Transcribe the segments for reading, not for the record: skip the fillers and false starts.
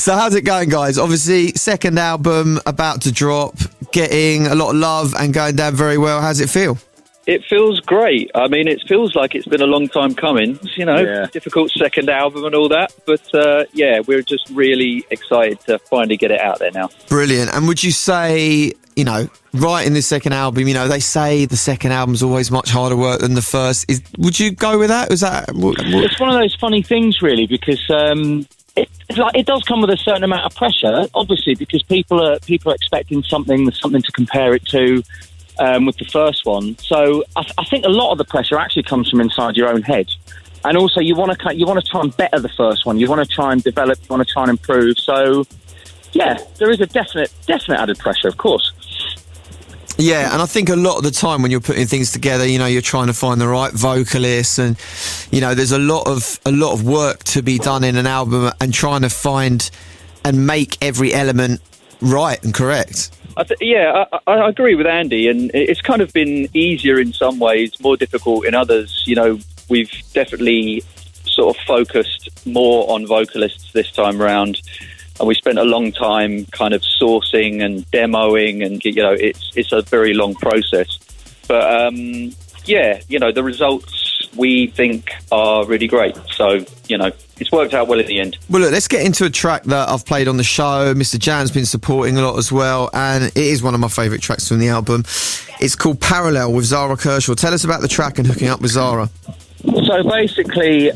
So how's it going, guys? Obviously, second album about to drop, getting a lot of love and going down very well. How's it feel? It feels great. I mean, it feels like it's been a long time coming, difficult second album and all that. But, we're just really excited to finally get it out there now. Brilliant. And would you say, writing this second album, they say the second album's always much harder work than the first. Would you go with that? It's one of those funny things, really, because it does come with a certain amount of pressure, obviously, because people are expecting something to compare it to. With the first one, so I think a lot of the pressure actually comes from inside your own head, and also you want to try and better the first one. You want to try and develop. You want to try and improve. So, yeah, there is a definite added pressure, of course. Yeah, and I think a lot of the time when you're putting things together, you're trying to find the right vocalists, and there's a lot of work to be done in an album, and trying to find and make every element right and correct. I agree with Andy, and it's kind of been easier in some ways, more difficult in others. We've definitely sort of focused more on vocalists this time round, and we spent a long time kind of sourcing and demoing, and it's a very long process. But the results we think are really great. So, it's worked out well in the end. Well, look, let's get into a track that I've played on the show. Mr. Jan's been supporting a lot as well, and it is one of my favourite tracks from the album. It's called Parallel with Zara Kershaw. Tell us about the track and hooking up with Zara. So basically,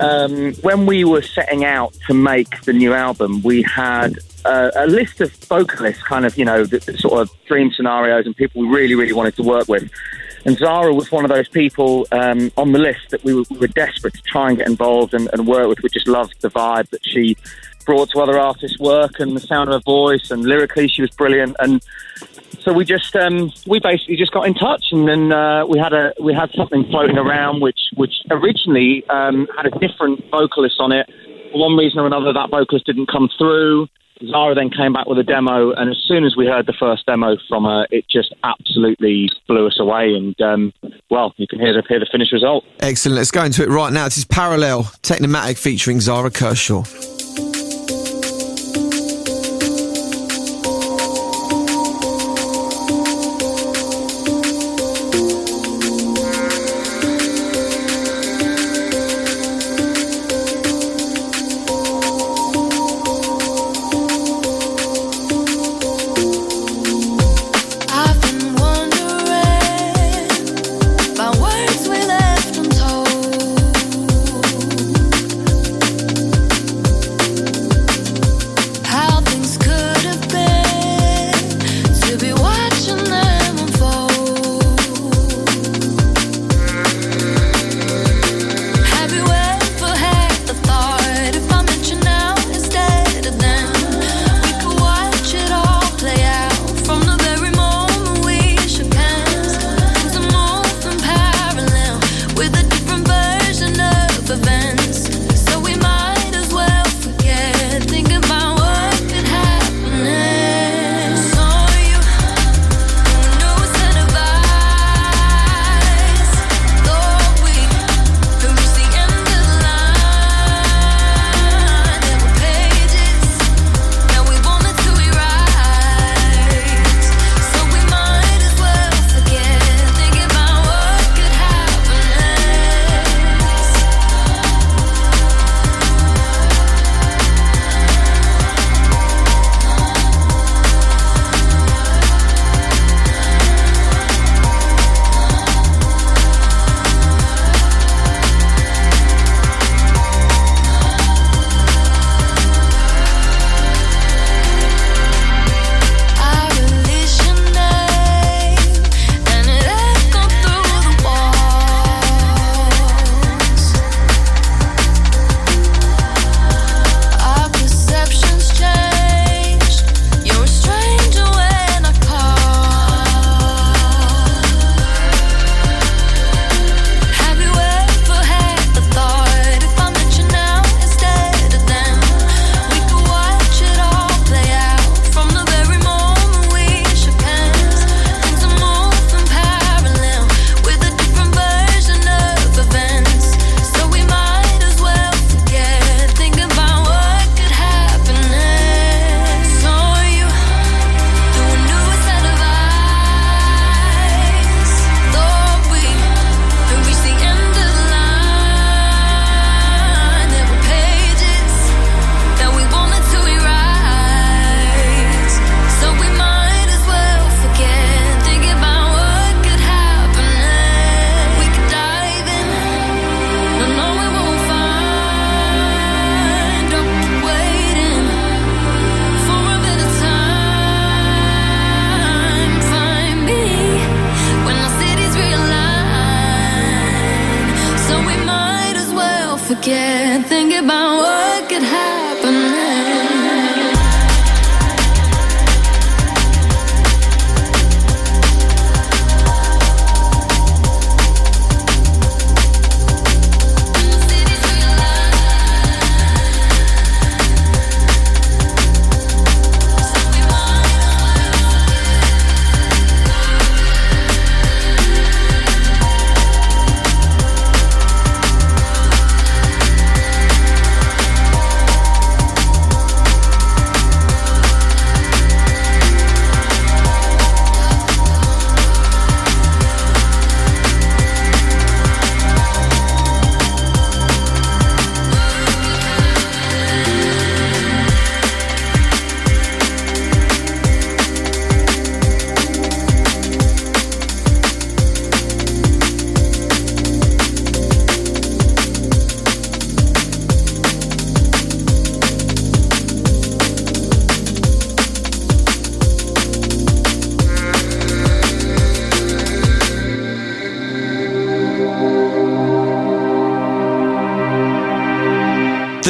when we were setting out to make the new album, we had a list of vocalists, kind of, the sort of dream scenarios and people we really, really wanted to work with. And Zara was one of those people on the list that we were desperate to try and get involved and work with. We just loved the vibe that she brought to other artists' work and the sound of her voice, and lyrically she was brilliant. And so we basically just got in touch, and then we had something floating around which originally had a different vocalist on it. For one reason or another, that vocalist didn't come through. Zara then came back with a demo, and as soon as we heard the first demo from her, it just absolutely blew us away. And you can hear the finished result. Excellent. Let's go into it right now. This is Parallel, Technimatic featuring Zara Kershaw.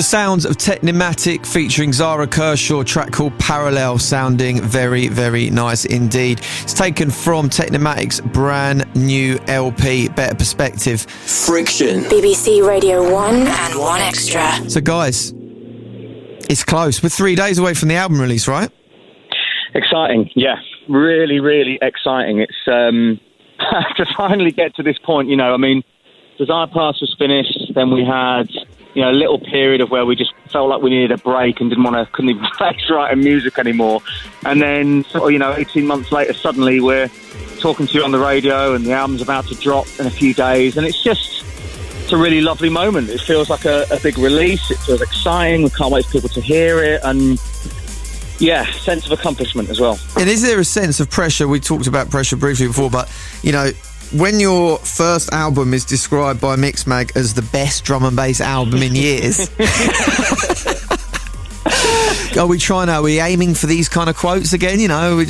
The sounds of Technimatic featuring Zara Kershaw, track called Parallel, sounding very, very nice indeed. It's taken from Technimatic's brand new LP, Better Perspective. Friction. BBC Radio 1 and 1 Extra. So guys, it's close. We're 3 days away from the album release, right? Exciting, yeah. Really, really exciting. It's to finally get to this point, you know, I mean, Desire Pass was finished, then we had, you know, a little period of where we just felt like we needed a break and couldn't even face writing music anymore. And then, you know, 18 months later, suddenly we're talking to you on the radio and the album's about to drop in a few days. And it's a really lovely moment. It feels like a big release. It feels exciting. We can't wait for people to hear it. And yeah, sense of accomplishment as well. And is there a sense of pressure? We talked about pressure briefly before, but, you know, when your first album is described by Mixmag as the best drum and bass album in years, are we aiming for these kind of quotes again? You know, are we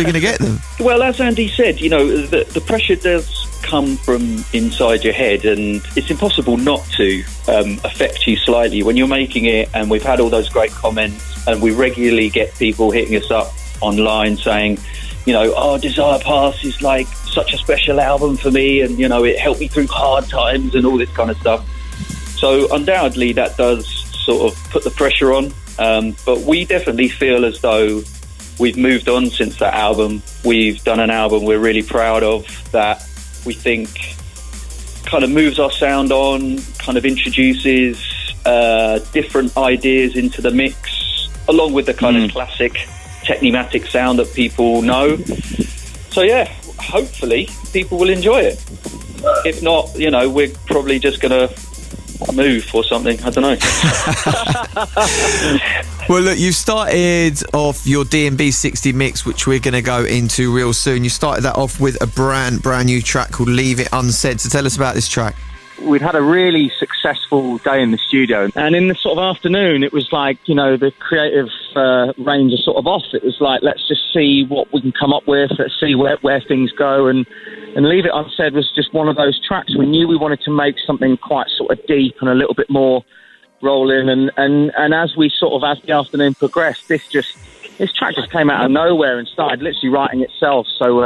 going to get them? Well, as Andy said, you know, the pressure does come from inside your head, and it's impossible not to affect you slightly when you're making it. And we've had all those great comments, and we regularly get people hitting us up online saying, you know, oh, Desire Pass is like such a special album for me, and, you know, it helped me through hard times and all this kind of stuff. So undoubtedly that does sort of put the pressure on, but we definitely feel as though we've moved on since that album. We've done an album we're really proud of, that we think kind of moves our sound on, kind of introduces different ideas into the mix, along with the kind of classic Technimatic sound that people know. So yeah, hopefully people will enjoy it. If not, you know, we're probably just going to move or something. I don't know. Well, look, you've started off your DNB60 mix, which we're going to go into real soon. You started that off with a brand new track called Leave It Unsaid. So tell us about this track. We'd had a really successful day in the studio, and in the sort of afternoon it was like, you know, the creative range is sort of off. It was like, let's just see what we can come up with, let's see where things go, and Leave It Unsaid was just one of those tracks. We knew we wanted to make something quite sort of deep and a little bit more rolling, and as the afternoon progressed, this track just came out of nowhere and started literally writing itself. So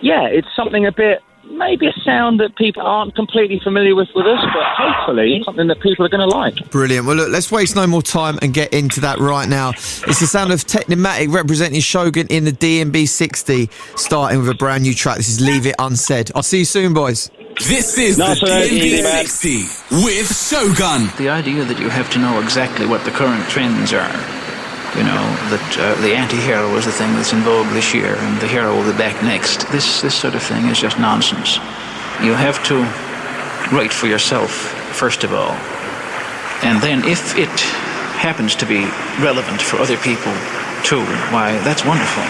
yeah, it's something a bit, maybe a sound that people aren't completely familiar with us, but hopefully something that people are going to like. Brilliant. Well, look, let's waste no more time and get into that right now. It's the sound of Technimatic representing Shogun in the DNB60, starting with a brand new track. This is Leave It Unsaid. I'll see you soon, boys. This is the DNB60 with Shogun. The idea that you have to know exactly what the current trends are, you know, that the Antihero is the thing that's in vogue this year and the hero will be back next. This sort of thing is just nonsense. You have to write for yourself, first of all. And then if it happens to be relevant for other people too, why, that's wonderful.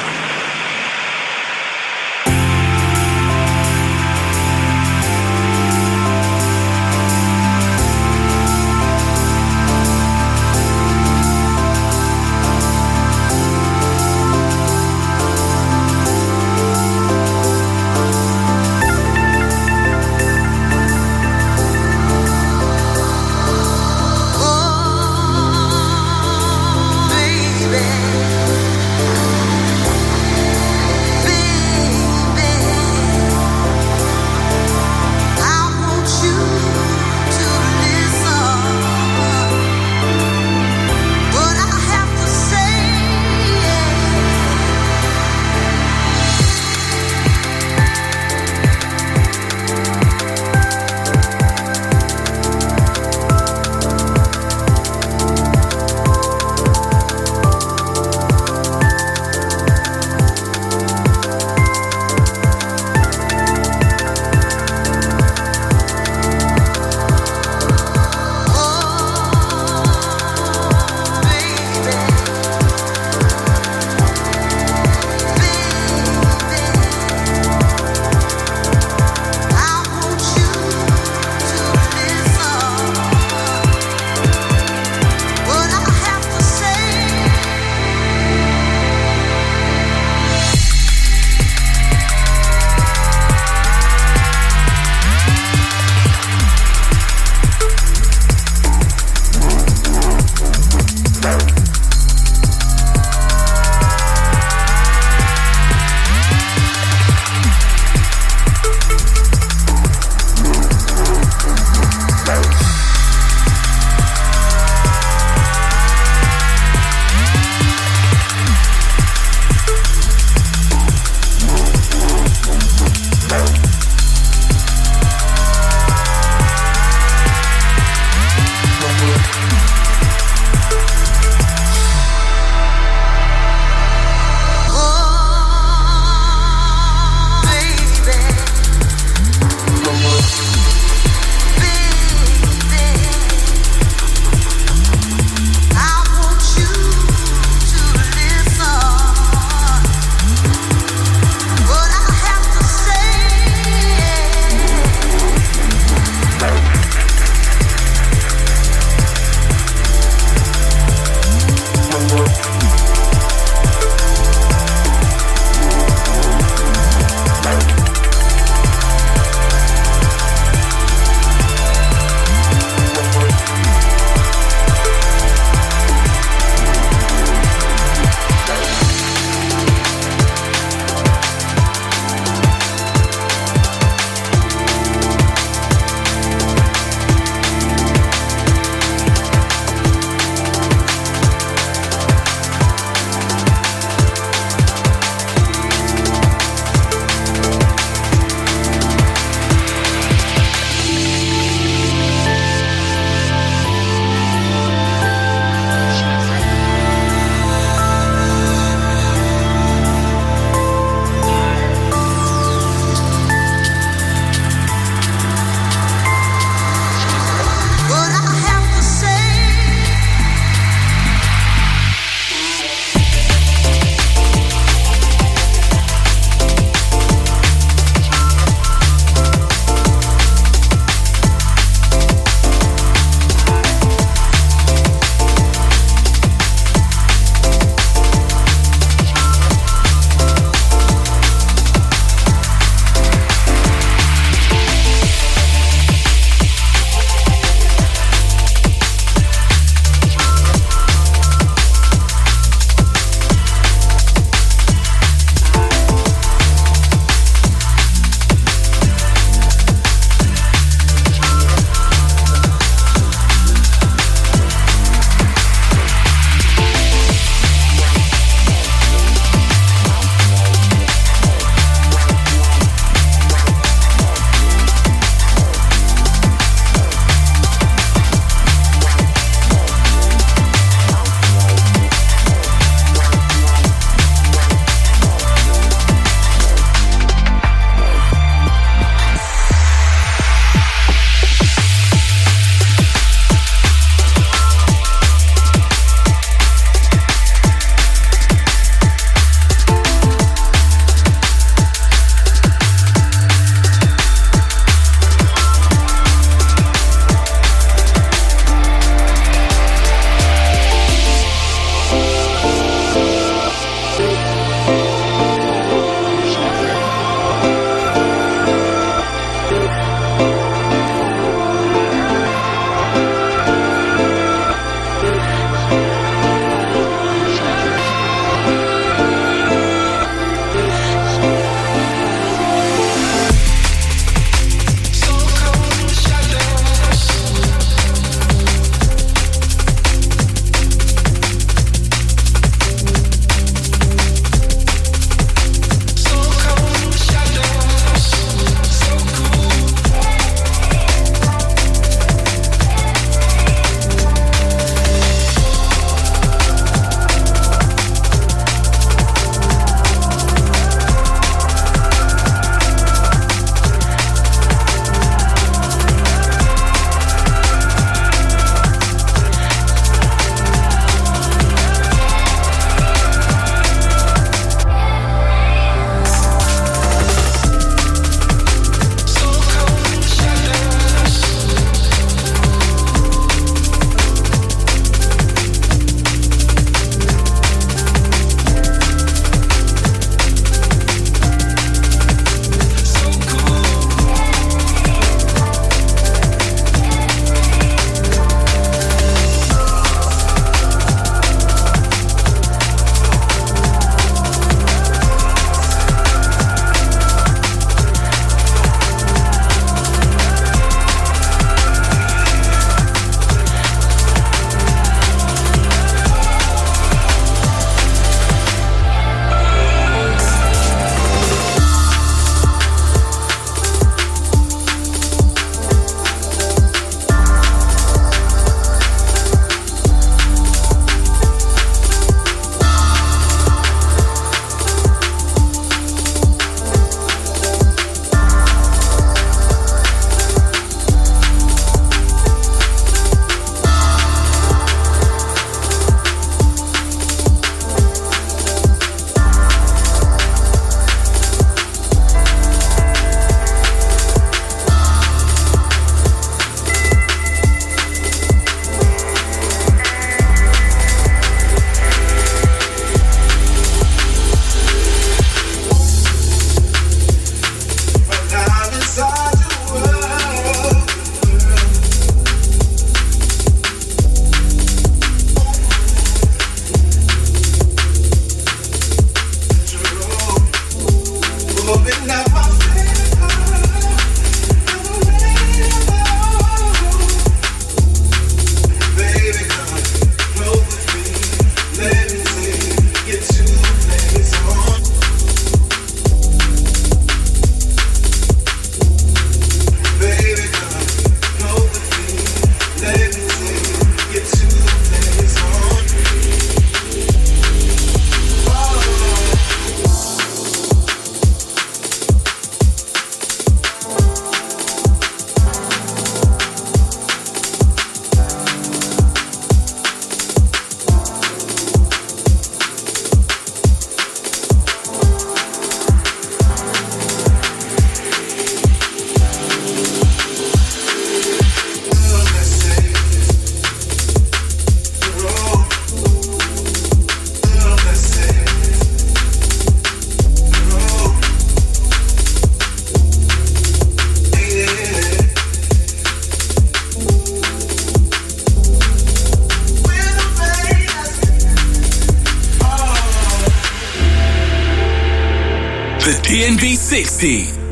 DNB60.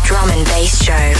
Drum and Bass Show.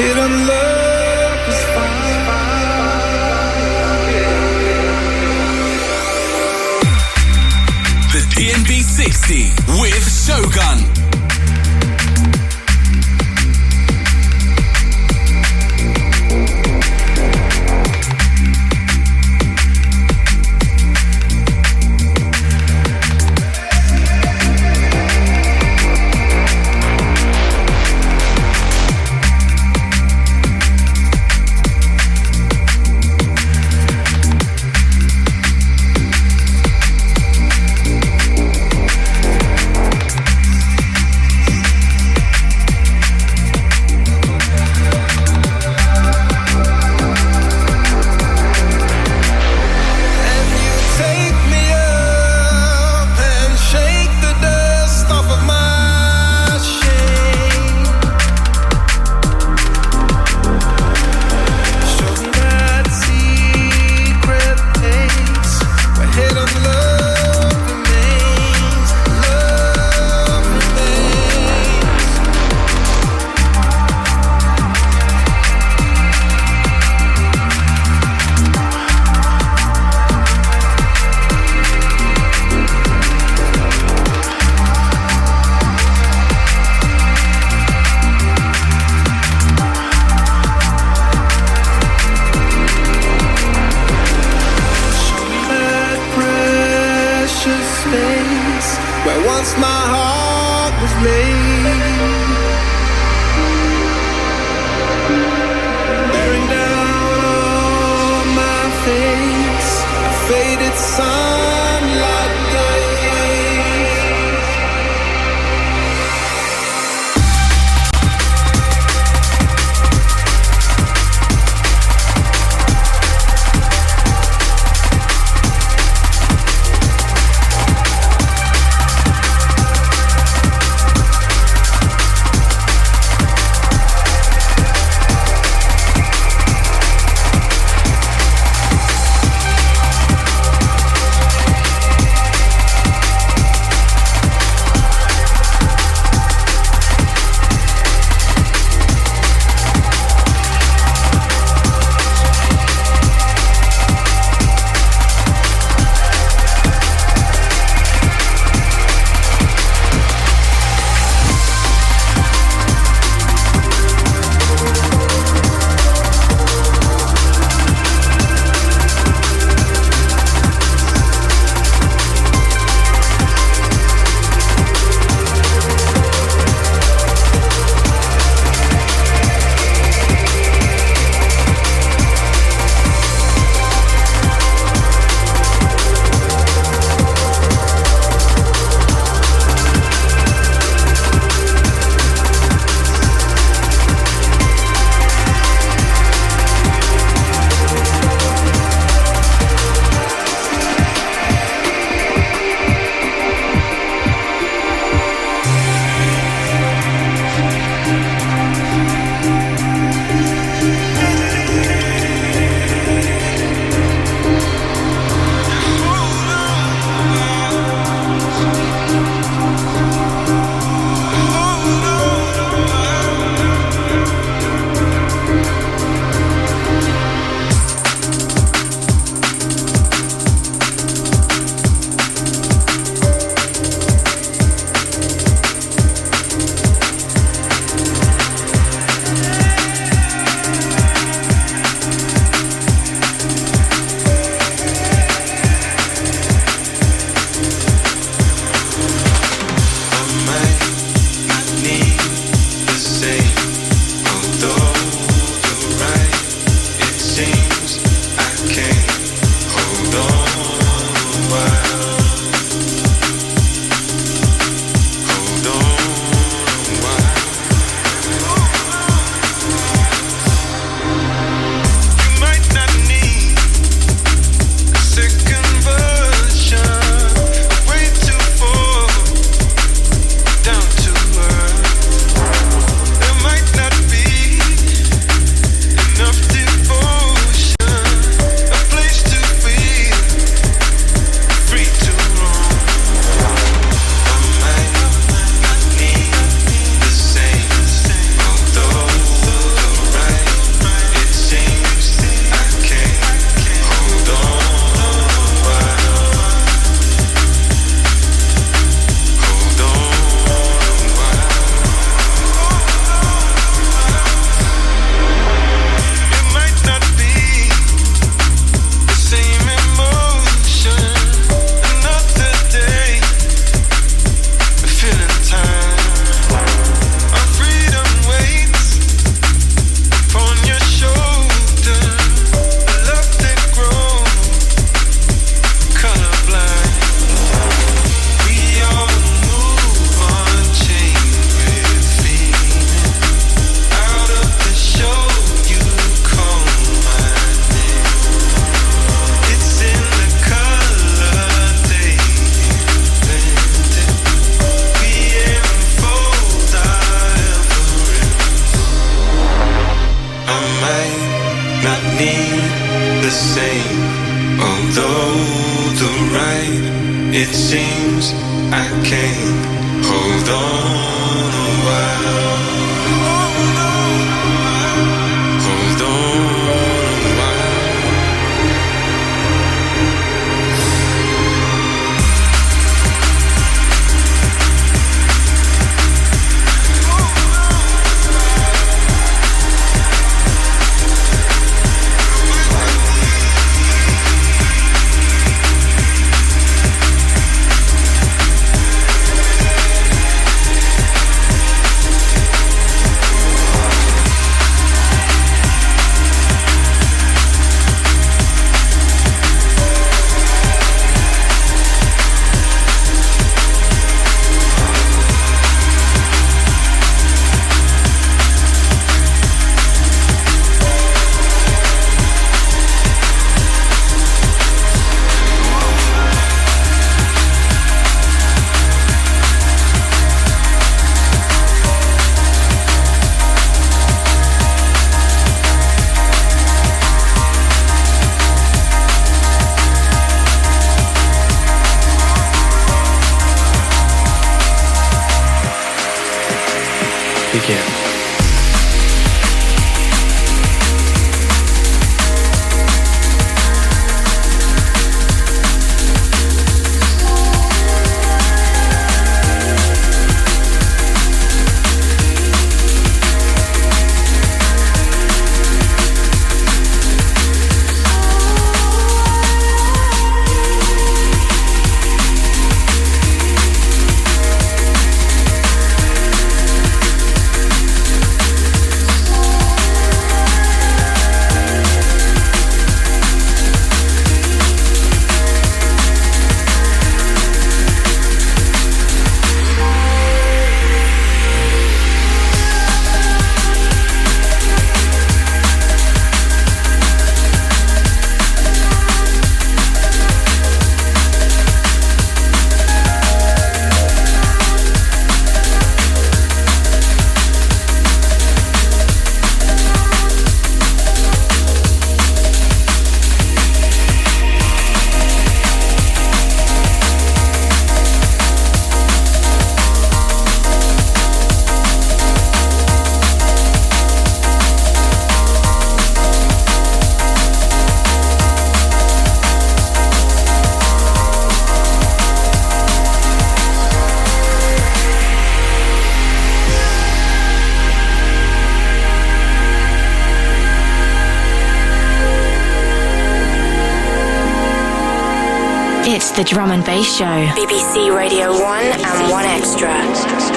Hidden love is fine. The DNB60 with Shogun. same. Although the right, it seems I can't hold on a while. Hold on a while. Begin. It's the Drum and Bass Show. BBC Radio 1 and 1 Extra.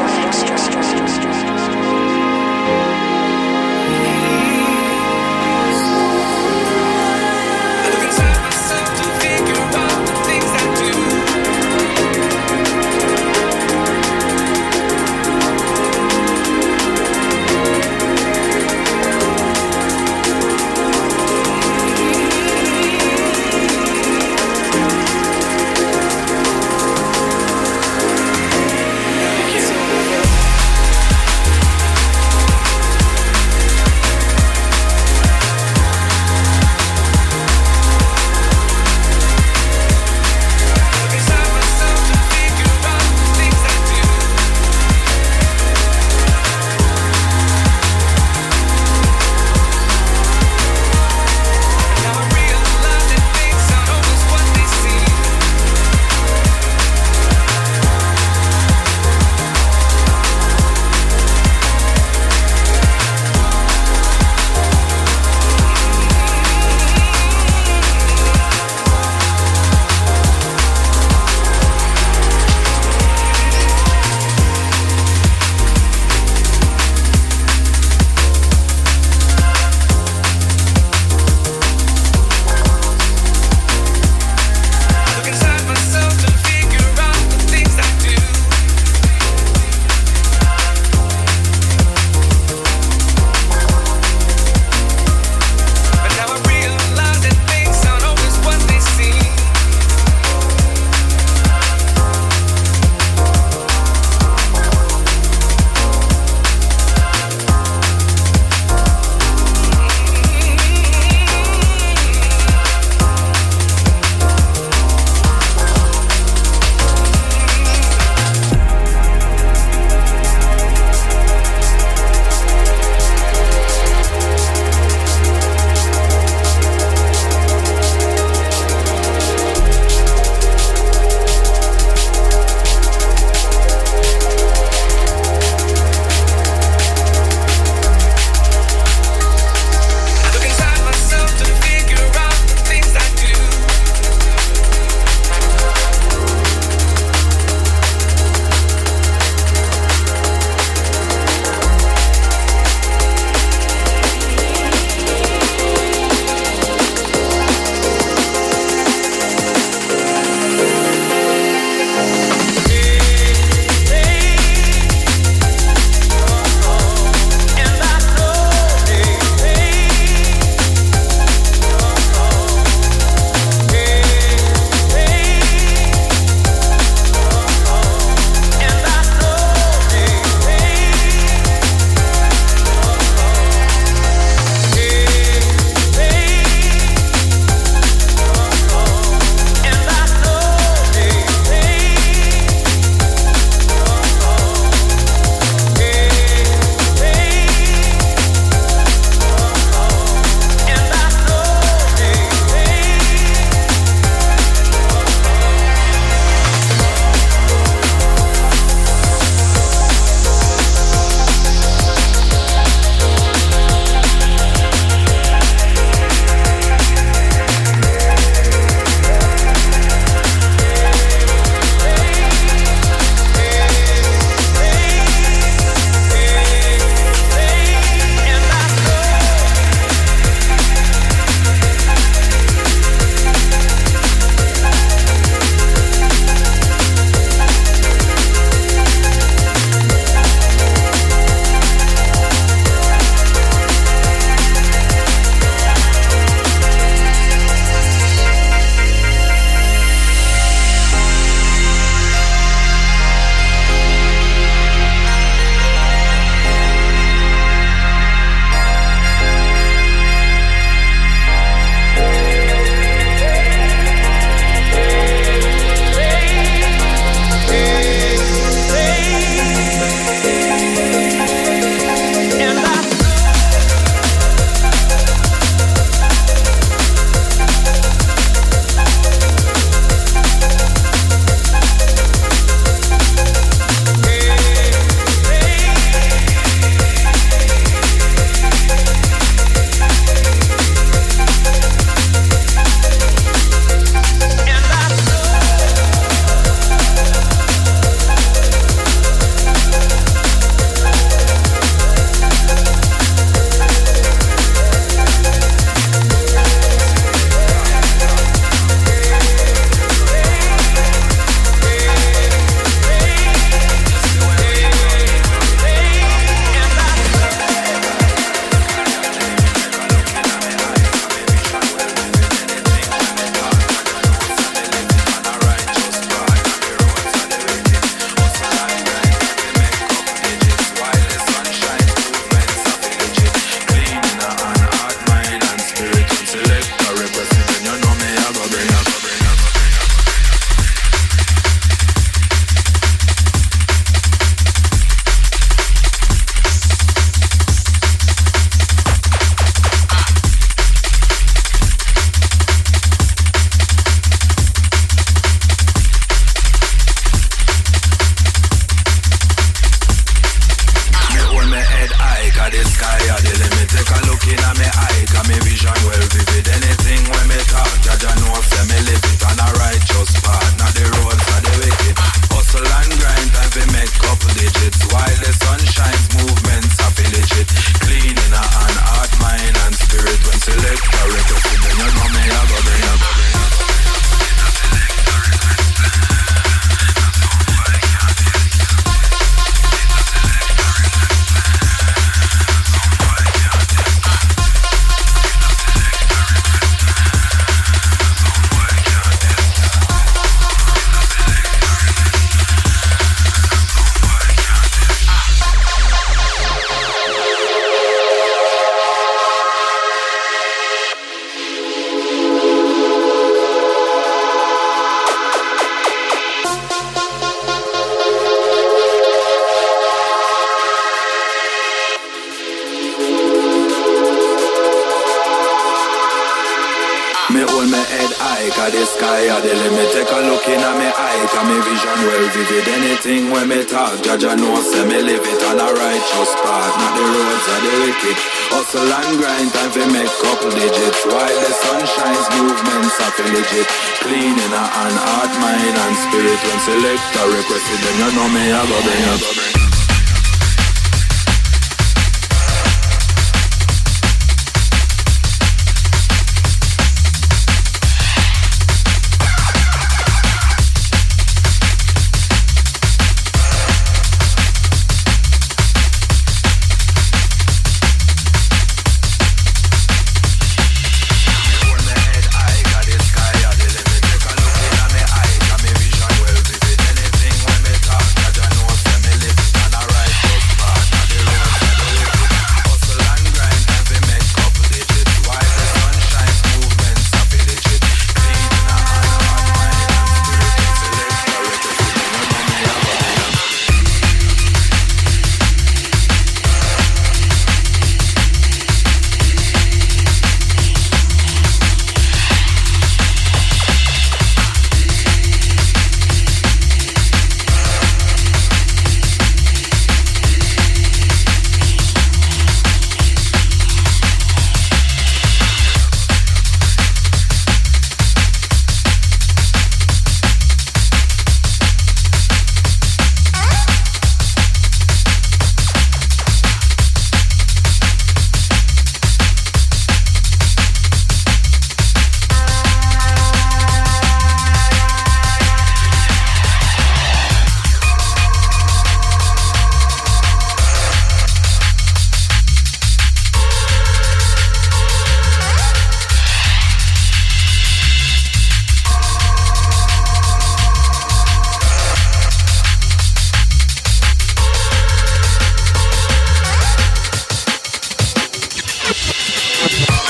head high, cause the sky are the limit. Take a look in at me eye, cause me vision well vivid. Anything when me talk, judge I know, say me live it on a righteous path, not the roads of the wicked. Hustle and grind, time for make couple digits. While the sun shines, movements are feel legit. Clean in a hand, heart, mind and spirit. When select a request, then you know me, I go bring it.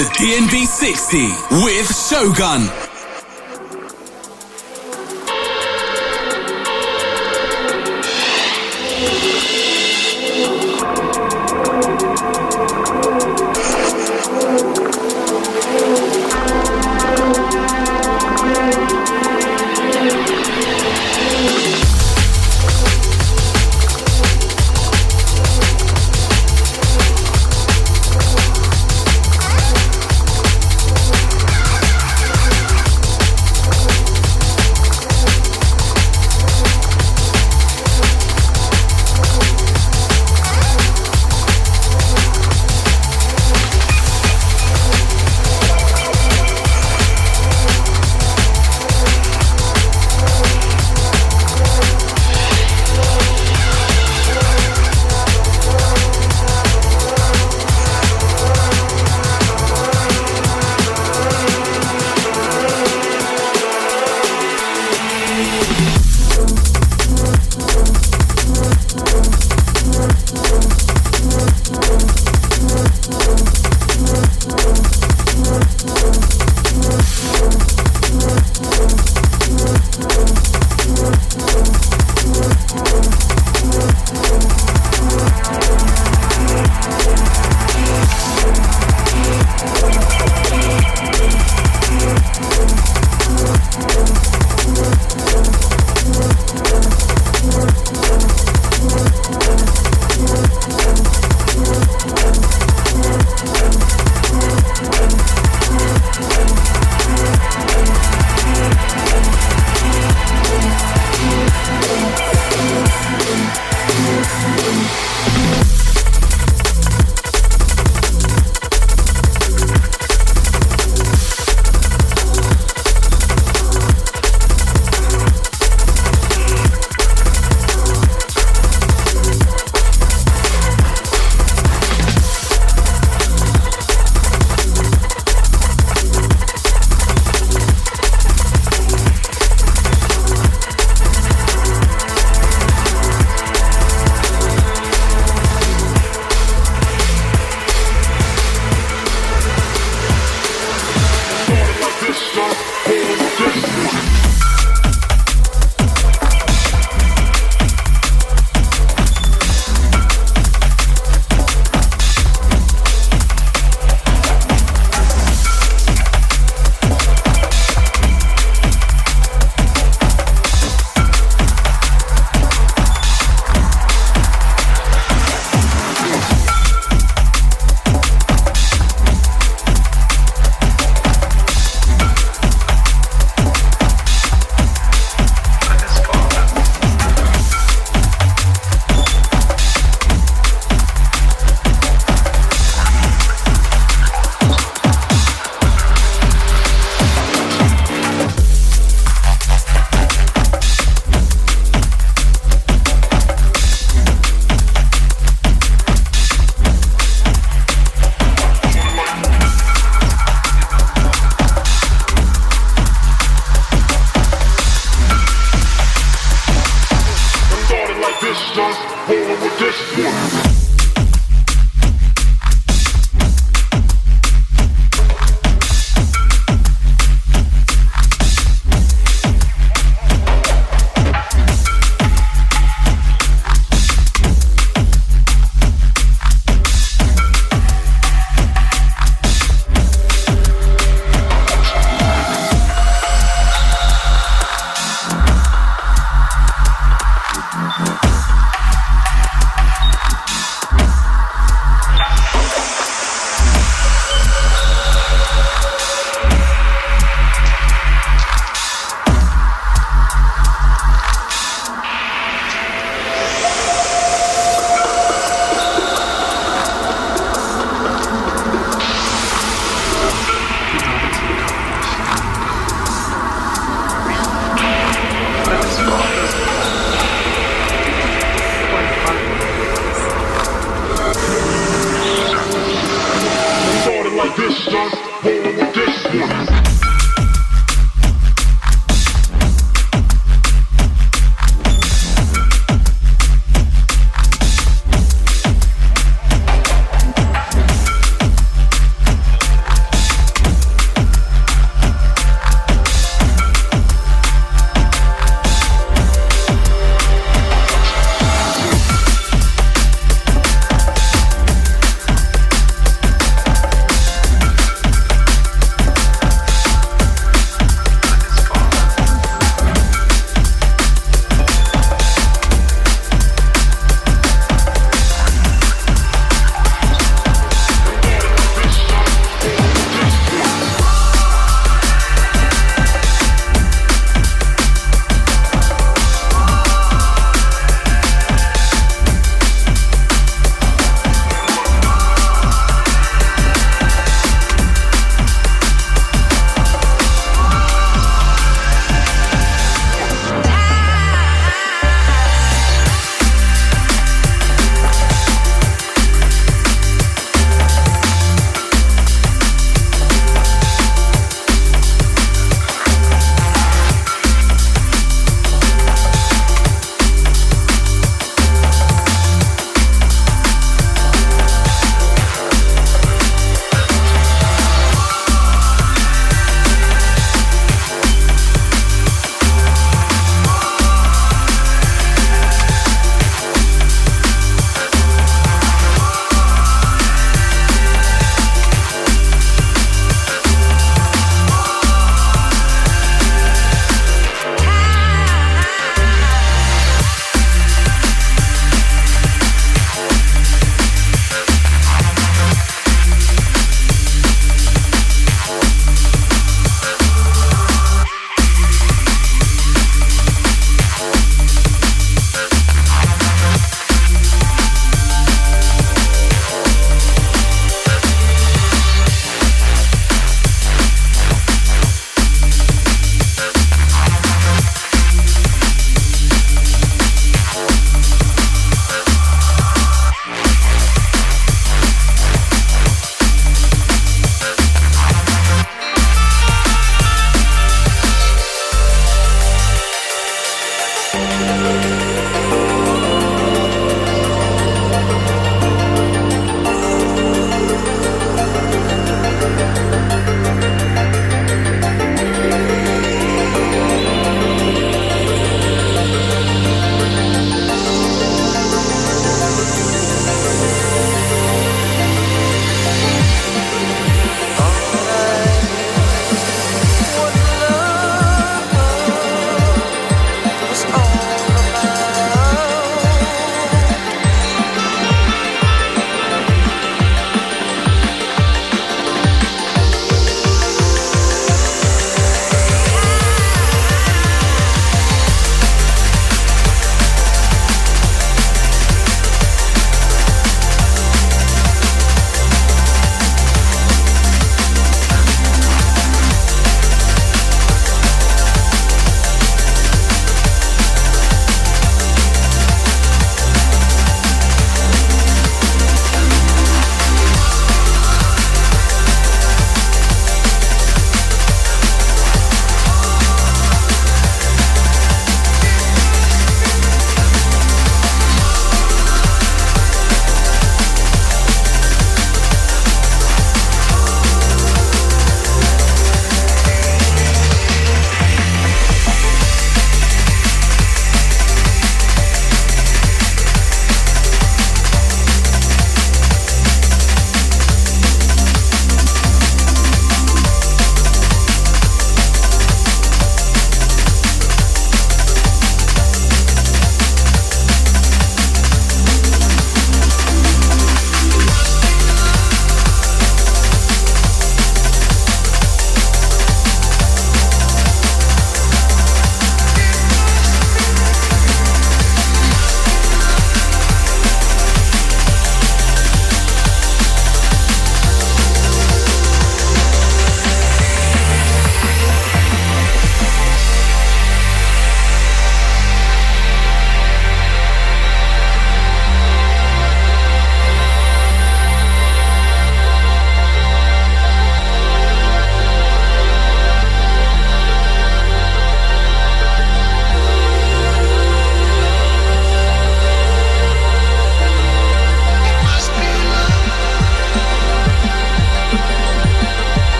The DNB60 with Shogun.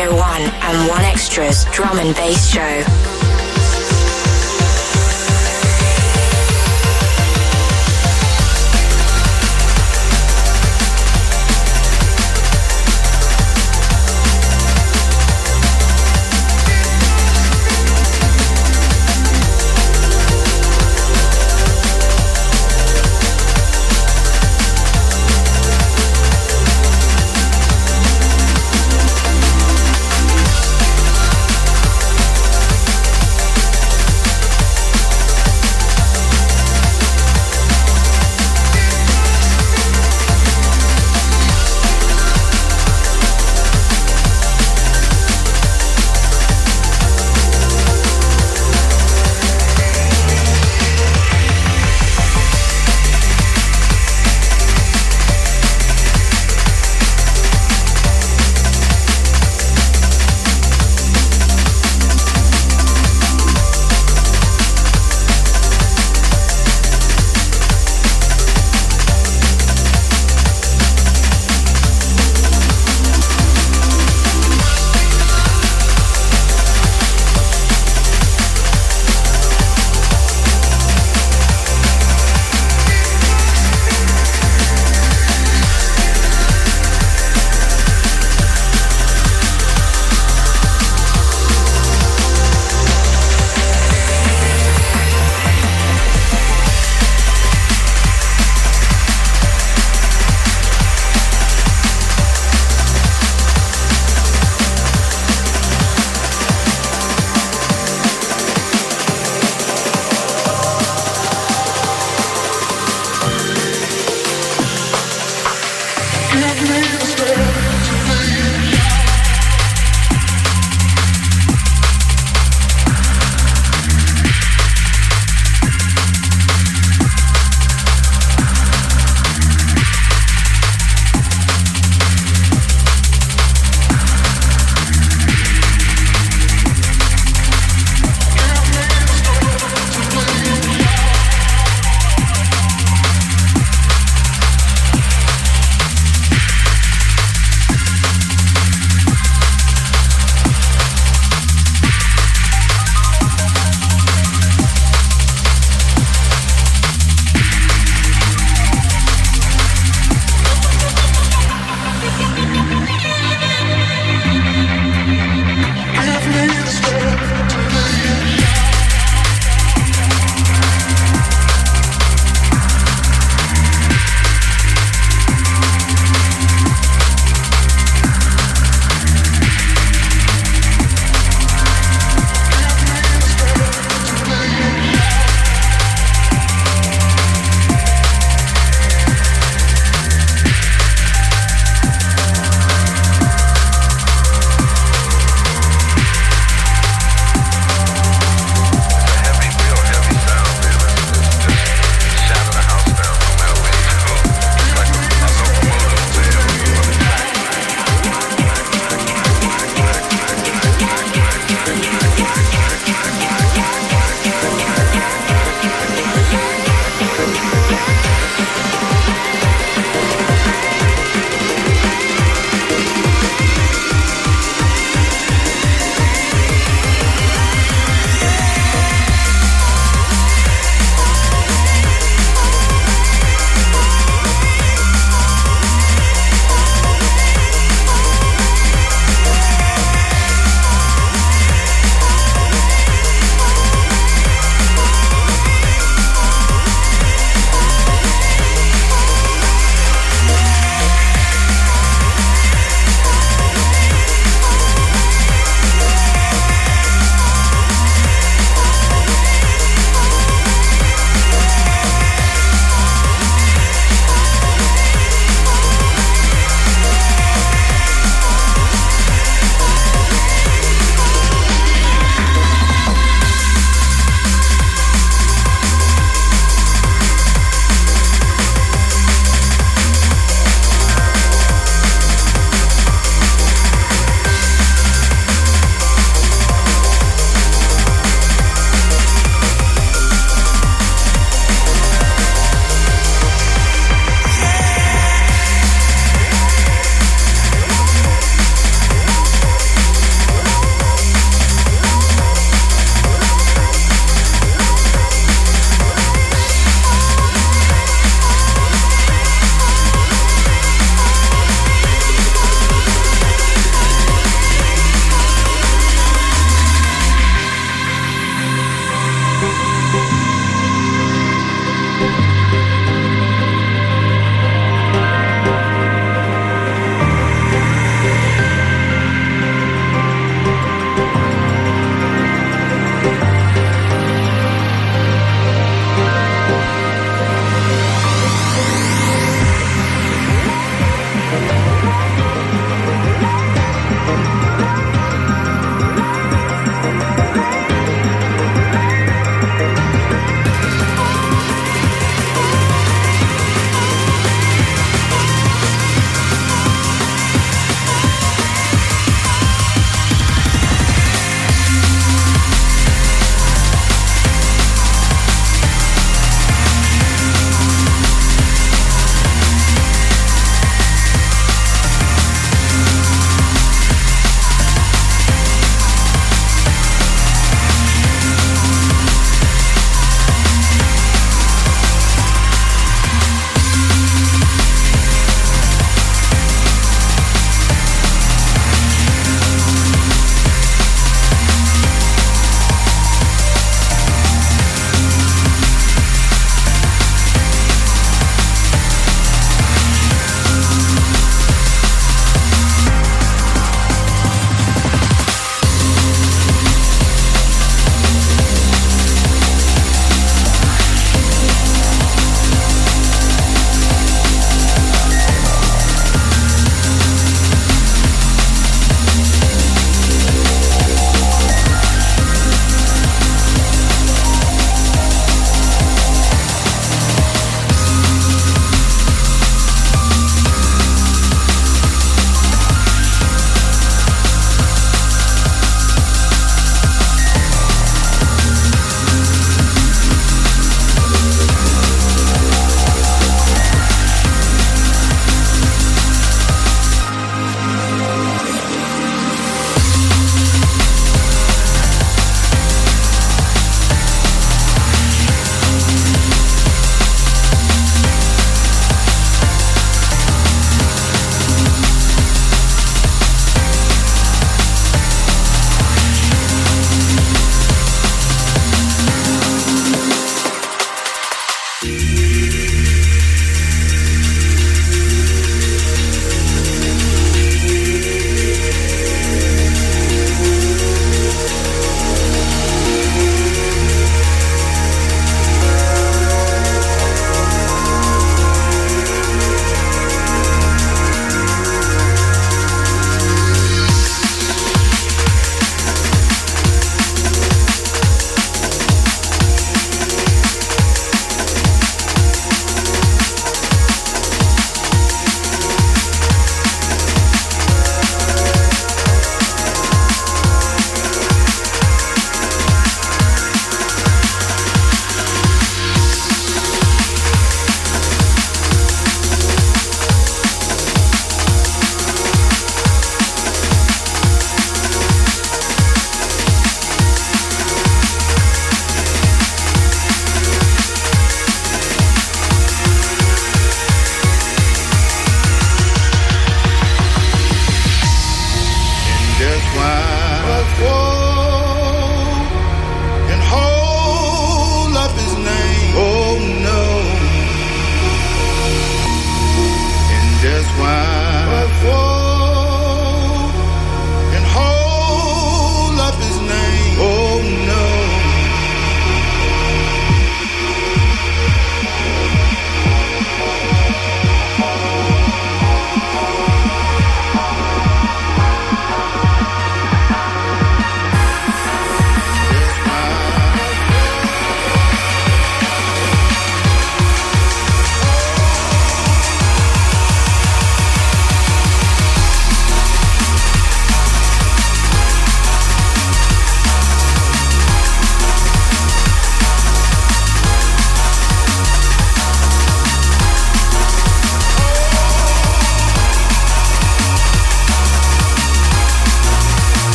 Radio 1 and 1Extra's drum and bass show.